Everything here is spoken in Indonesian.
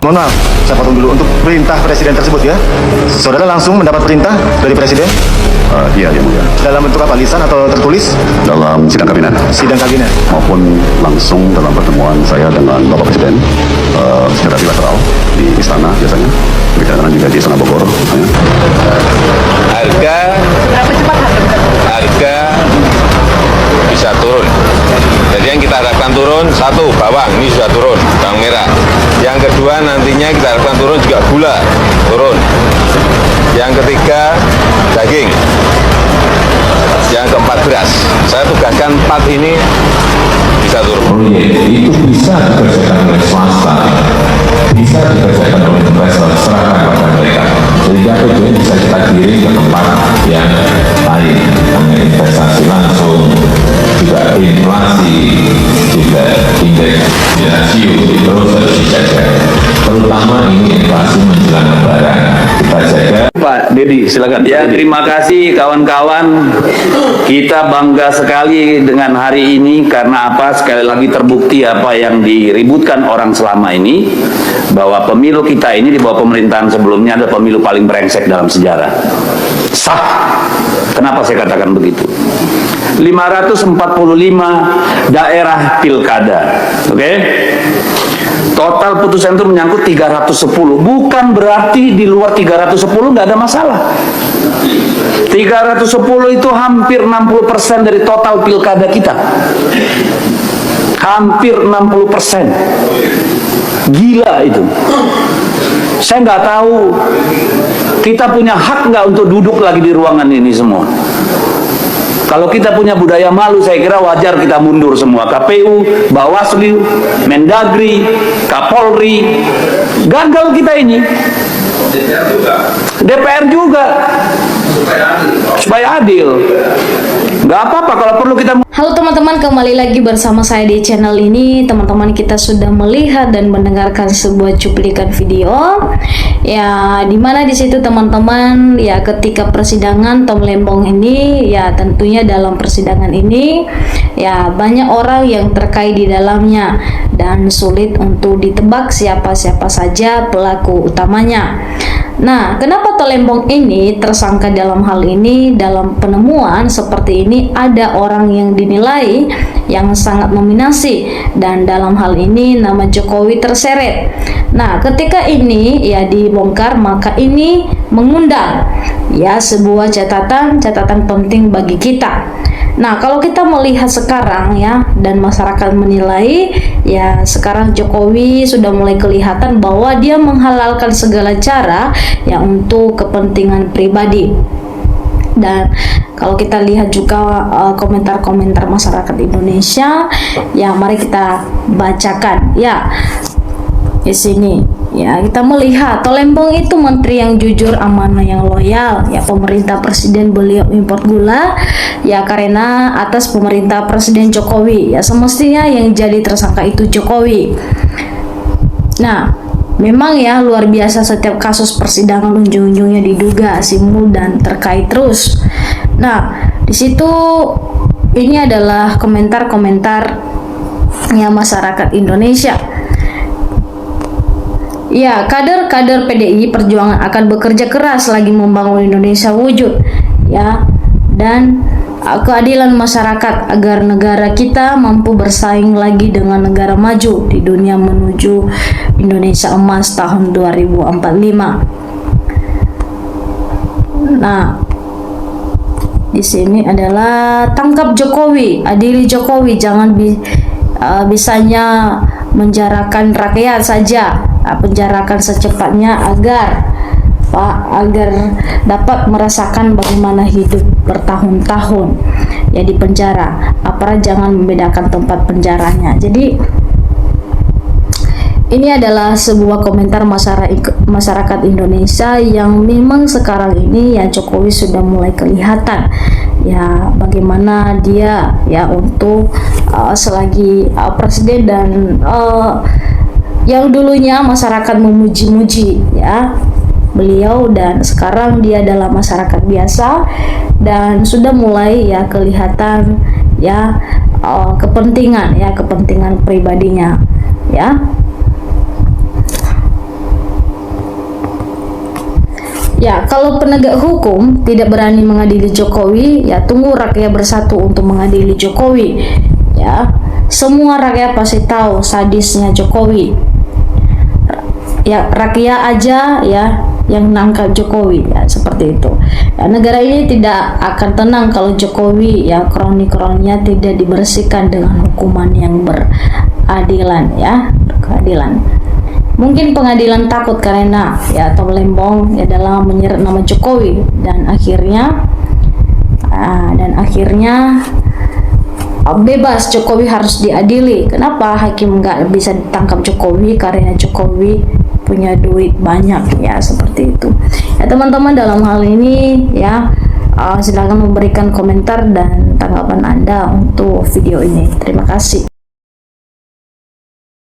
Mohon maaf, saya potong dulu untuk perintah presiden tersebut ya. Saudara langsung mendapat perintah dari presiden? Iya, yang mulia. Dalam bentuk apa, lisan atau tertulis? Dalam sidang kabinet. Sidang kabinet. Maupun langsung dalam pertemuan saya dengan Bapak Presiden secara bilateral di istana biasanya. Kadang-kadang juga di Istana Bogor. Harga bisa turun. Jadi yang kita harapkan turun, satu, bawang ini sudah turun, bawang merah. Yang kedua nantinya kita harapkan turun juga gula, turun. Yang ketiga daging. Yang keempat beras. Saya tugaskan 4 ini bisa turun. Proyek itu bisa dikerjakan oleh swasta, bisa dikerjakan oleh investor, serahkan pada mereka, sehingga tujuan bisa kita kirim ke tempat yang lain, investasi langsung, juga inflasi, juga indeks rasio terus harus dijaga, terutama ini inflasi menjelang lebaran kita jaga. Pak Dedi, silakan. Ya, terima kasih kawan-kawan. Kita bangga sekali dengan hari ini karena apa? Sekali lagi terbukti apa yang diributkan orang selama ini, bahwa pemilu kita ini di bawah pemerintahan sebelumnya adalah pemilu paling brengsek dalam sejarah. Sah. Kenapa saya katakan begitu? 545 daerah pilkada. Oke? Total putusan itu menyangkut 310. Bukan berarti di luar 310 nggak ada masalah. 310 itu hampir 60% dari total pilkada kita. Hampir 60%. Gila itu. Saya nggak tahu kita punya hak nggak untuk duduk lagi di ruangan ini semua. Kalau kita punya budaya malu, saya kira wajar kita mundur semua. KPU, Bawaslu, Mendagri, Kapolri, gagal kita ini. DPR juga. Supaya adil. Nggak apa-apa kalau perlu kita. Halo teman-teman, kembali lagi bersama saya di channel ini. Teman-teman, kita sudah melihat dan mendengarkan sebuah cuplikan video ya, dimana di situ teman-teman ya, ketika persidangan Tom Lembong ini ya, tentunya dalam persidangan ini ya banyak orang yang terkait di dalamnya dan sulit untuk ditebak siapa-siapa saja pelaku utamanya. Nah, kenapa Tolembong ini tersangka dalam hal ini? Dalam penemuan seperti ini ada orang yang dinilai yang sangat nominasi, dan dalam hal ini nama Jokowi terseret. Nah, ketika ini ya dibongkar, maka ini mengundang ya sebuah catatan penting bagi kita. Nah, kalau kita melihat sekarang ya, dan masyarakat menilai ya, sekarang Jokowi sudah mulai kelihatan bahwa dia menghalalkan segala cara ya untuk kepentingan pribadi. Dan kalau kita lihat juga komentar-komentar masyarakat Indonesia, ya mari kita bacakan ya di sini. Ya, kita melihat Tolembong itu menteri yang jujur, amanah, yang loyal. Ya, pemerintah presiden beliau impor gula ya karena atas pemerintah Presiden Jokowi. Ya, semestinya yang jadi tersangka itu Jokowi. Nah, memang ya luar biasa, setiap kasus persidangan ujung-ujungnya diduga simul dan terkait terus. Nah, di situ ini adalah komentar-komentar ya masyarakat Indonesia. Ya, kader-kader PDI Perjuangan akan bekerja keras lagi membangun Indonesia wujud ya dan keadilan masyarakat agar negara kita mampu bersaing lagi dengan negara maju di dunia menuju Indonesia emas tahun 2045. Nah, di sini adalah tangkap Jokowi, adili Jokowi, jangan bisanya menjarakan rakyat saja, penjarakan secepatnya agar dapat merasakan bagaimana hidup bertahun-tahun ya di penjara. Aparat jangan membedakan tempat penjaranya. Jadi ini adalah sebuah komentar masyarakat Indonesia yang memang sekarang ini ya Jokowi sudah mulai kelihatan ya bagaimana dia ya untuk selagi presiden, dan yang dulunya masyarakat memuji-muji ya beliau, dan sekarang dia adalah masyarakat biasa dan sudah mulai ya kelihatan ya kepentingan pribadinya ya. Ya, kalau penegak hukum tidak berani mengadili Jokowi, ya tunggu rakyat bersatu untuk mengadili Jokowi. Ya, semua rakyat pasti tahu sadisnya Jokowi. Ya, rakyat aja ya yang nangkap Jokowi ya, seperti itu. Ya, negara ini tidak akan tenang kalau Jokowi ya kroni-kroninya tidak dibersihkan dengan hukuman yang beradilan ya, keadilan. Mungkin pengadilan takut karena ya Tolembong ya dalam menyeret nama Jokowi, dan akhirnya bebas, Jokowi harus diadili. Kenapa hakim nggak bisa ditangkap Jokowi? Karena Jokowi punya duit banyak ya, seperti itu. Ya teman-teman, dalam hal ini ya silakan memberikan komentar dan tanggapan Anda untuk video ini. Terima kasih.